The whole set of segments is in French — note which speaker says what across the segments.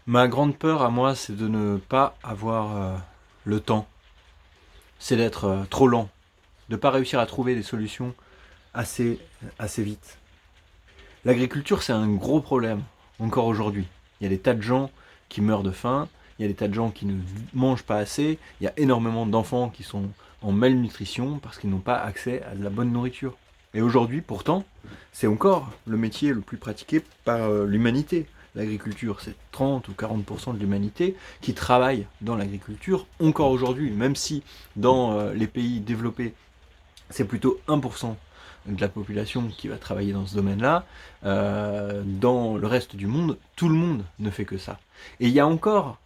Speaker 1: Ma grande peur à moi, c'est de ne pas avoir le temps. C'est d'être trop lent, de ne pas réussir à trouver des solutions assez, assez vite. L'agriculture, c'est un gros problème, encore aujourd'hui. Il y a des tas de gens qui meurent de faim, il y a des tas de gens qui ne mangent pas assez, il y a énormément d'enfants qui sont en malnutrition parce qu'ils n'ont pas accès à de la bonne nourriture. Et aujourd'hui, pourtant, c'est encore le métier le plus pratiqué par l'humanité. L'agriculture, c'est 30 ou 40% de l'humanité qui travaille dans l'agriculture encore aujourd'hui, même si dans les pays développés, c'est plutôt 1% de la population qui va travailler dans ce domaine-là. Dans le reste du monde, tout le monde ne fait que ça. Et il y a encore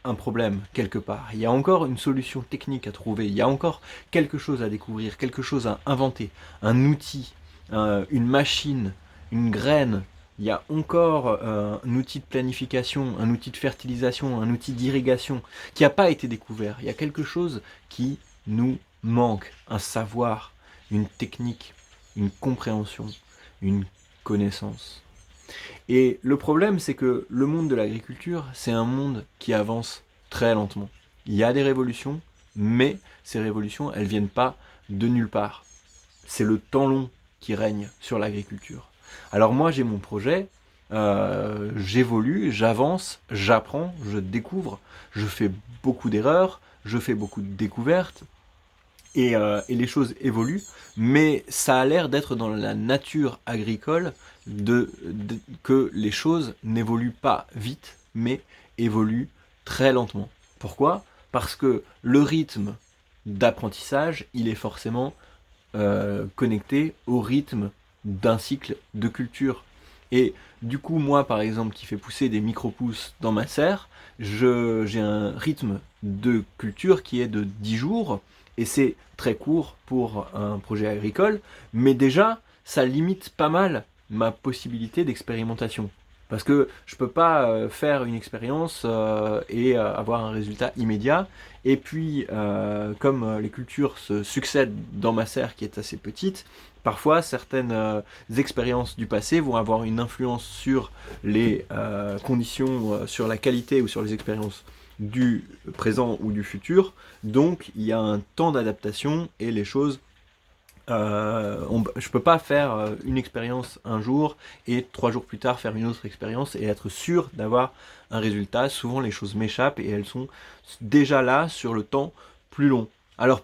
Speaker 1: un problème quelque part, il y a encore une solution technique à trouver, il y a encore quelque chose à découvrir, quelque chose à inventer, un outil, une machine, une graine. Il y a encore un outil de planification, un outil de fertilisation, un outil d'irrigation qui n'a pas été découvert. Il y a quelque chose qui nous manque, un savoir, une technique, une compréhension, une connaissance. Et le problème, c'est que le monde de l'agriculture, c'est un monde qui avance très lentement. Il y a des révolutions, mais ces révolutions, elles viennent pas de nulle part. C'est le temps long qui règne sur l'agriculture. Alors moi, j'ai mon projet, j'évolue, j'avance, j'apprends, je découvre, je fais beaucoup d'erreurs, je fais beaucoup de découvertes, et les choses évoluent, mais ça a l'air d'être dans la nature agricole que les choses n'évoluent pas vite, mais évoluent très lentement. Pourquoi? Parce que le rythme d'apprentissage, il est forcément connecté au rythme d'un cycle de culture. Et du coup, moi, par exemple, qui fais pousser des micro-pousses dans ma serre, j'ai un rythme de culture qui est de 10 jours, et c'est très court pour un projet agricole, mais déjà, ça limite pas mal ma possibilité d'expérimentation. Parce que je peux pas faire une expérience et avoir un résultat immédiat. Et puis, comme les cultures se succèdent dans ma serre qui est assez petite, parfois certaines expériences du passé vont avoir une influence sur les conditions, sur la qualité ou sur les expériences du présent ou du futur. Donc, il y a un temps d'adaptation et les choses je peux pas faire une expérience un jour et 3 jours plus tard faire une autre expérience et être sûr d'avoir un résultat. Souvent les choses m'échappent et elles sont déjà là sur le temps plus long. Alors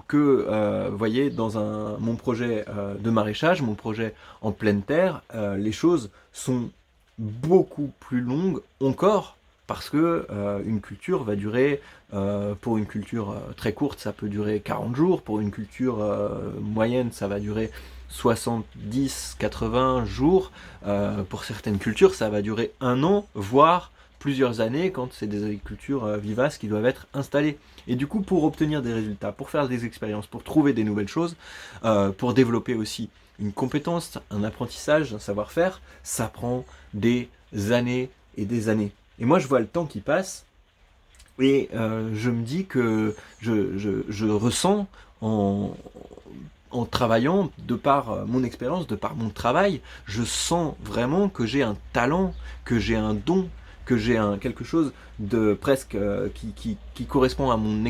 Speaker 1: que, vous voyez, dans mon projet de maraîchage, mon projet en pleine terre, les choses sont beaucoup plus longues encore parce que une culture va durer, pour une culture très courte, ça peut durer 40 jours, pour une culture moyenne, ça va durer 70-80 jours, pour certaines cultures, ça va durer 1 an, voire plusieurs années quand c'est des agricultures vivaces qui doivent être installées. Et du coup, pour obtenir des résultats, pour faire des expériences, pour trouver des nouvelles choses, pour développer aussi une compétence, un apprentissage, un savoir-faire, ça prend des années et des années. Et moi, je vois le temps qui passe et je me dis que je ressens en travaillant, de par mon expérience, de par mon travail, je sens vraiment que j'ai un talent, que j'ai un don, que j'ai quelque chose de presque qui correspond à mon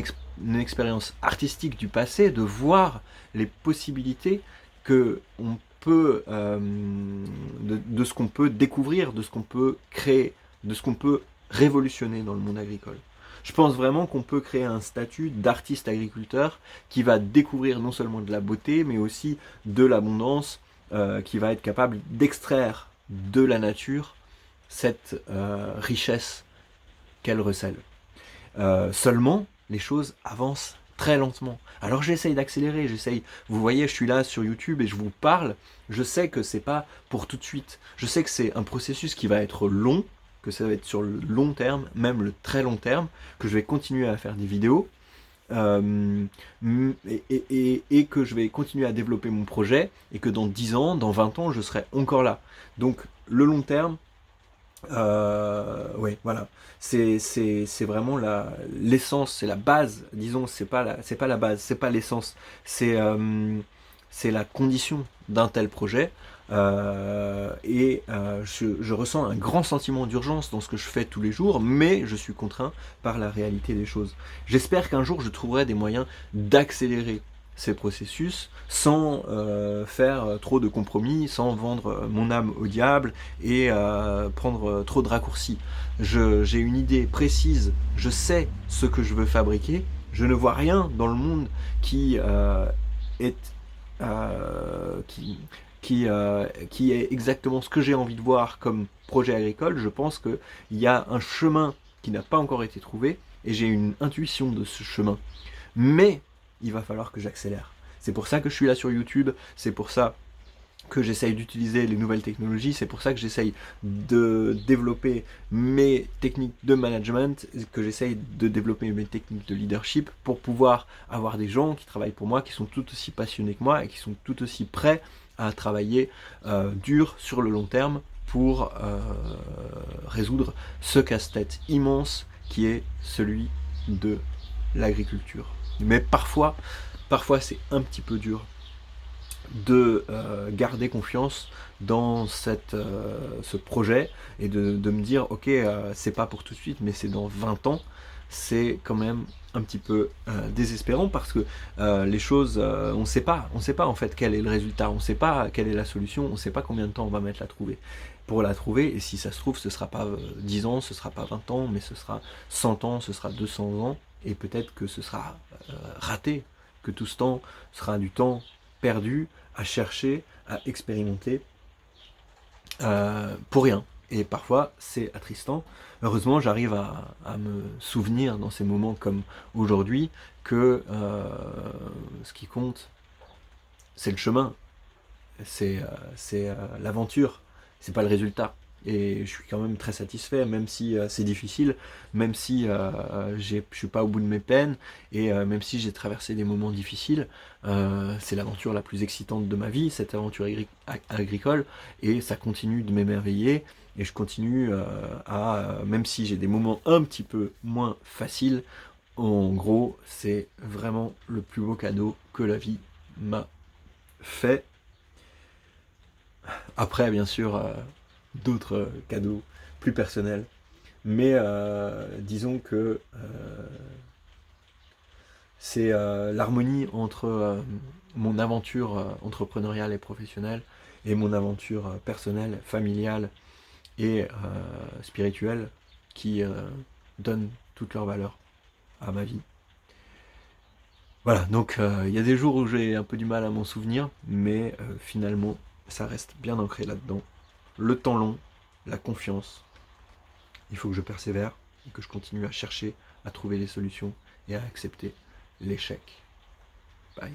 Speaker 1: expérience artistique du passé, de voir les possibilités que on peut, de ce qu'on peut découvrir, de ce qu'on peut créer, de ce qu'on peut révolutionner dans le monde agricole. Je pense vraiment qu'on peut créer un statut d'artiste agriculteur qui va découvrir non seulement de la beauté, mais aussi de l'abondance, qui va être capable d'extraire de la nature cette richesse qu'elle recèle. Seulement, les choses avancent très lentement. Alors j'essaye d'accélérer, vous voyez, je suis là sur YouTube et je vous parle, je sais que c'est pas pour tout de suite. Je sais que c'est un processus qui va être long, que ça va être sur le long terme, même le très long terme, que je vais continuer à faire des vidéos, euh, et que je vais continuer à développer mon projet, et que dans 10 ans, dans 20 ans, je serai encore là. Donc le long terme, ouais, voilà. C'est vraiment l'essence, c'est la base, disons, c'est pas la base, c'est pas l'essence, c'est la condition d'un tel projet. Je ressens un grand sentiment d'urgence dans ce que je fais tous les jours, mais je suis contraint par la réalité des choses. J'espère qu'un jour je trouverai des moyens d'accélérer ces processus sans faire trop de compromis, sans vendre mon âme au diable et prendre trop de raccourcis. J'ai une idée précise, je sais ce que je veux fabriquer, je ne vois rien dans le monde qui est qui est exactement ce que j'ai envie de voir comme projet agricole. Je pense qu'il y a un chemin qui n'a pas encore été trouvé et j'ai une intuition de ce chemin. Mais il va falloir que j'accélère. C'est pour ça que je suis là sur YouTube, c'est pour ça que j'essaye d'utiliser les nouvelles technologies, c'est pour ça que j'essaye de développer mes techniques de management, que j'essaye de développer mes techniques de leadership pour pouvoir avoir des gens qui travaillent pour moi, qui sont tout aussi passionnés que moi et qui sont tout aussi prêts à travailler dur sur le long terme pour résoudre ce casse-tête immense qui est celui de l'agriculture. Mais parfois c'est un petit peu dur de garder confiance dans ce projet et de me dire ok c'est pas pour tout de suite mais c'est dans 20 ans. C'est quand même un petit peu désespérant parce que les choses on sait pas en fait quel est le résultat, on sait pas quelle est la solution, on sait pas combien de temps on va mettre pour la trouver, et si ça se trouve ce sera pas 10 ans, ce sera pas 20 ans, mais ce sera 100 ans, ce sera 200 ans, et peut-être que ce sera raté, que tout ce temps sera du temps perdu à chercher, à expérimenter pour rien. Et parfois, c'est attristant. Heureusement, j'arrive à me souvenir dans ces moments comme aujourd'hui que ce qui compte, c'est le chemin, c'est l'aventure, c'est pas le résultat. Et je suis quand même très satisfait, même si c'est difficile, même si je suis pas au bout de mes peines, et même si j'ai traversé des moments difficiles, c'est l'aventure la plus excitante de ma vie, cette aventure agricole, et ça continue de m'émerveiller, et je continue même si j'ai des moments un petit peu moins faciles, en gros, c'est vraiment le plus beau cadeau que la vie m'a fait. Après, bien sûr, d'autres cadeaux plus personnels. Mais disons que c'est l'harmonie entre mon aventure entrepreneuriale et professionnelle et mon aventure personnelle, familiale et spirituelle qui donne toute leur valeur à ma vie. Voilà, donc il y a des jours où j'ai un peu du mal à m'en souvenir, mais finalement, ça reste bien ancré là-dedans. Le temps long, la confiance, il faut que je persévère et que je continue à chercher, à trouver des solutions et à accepter l'échec. Bye.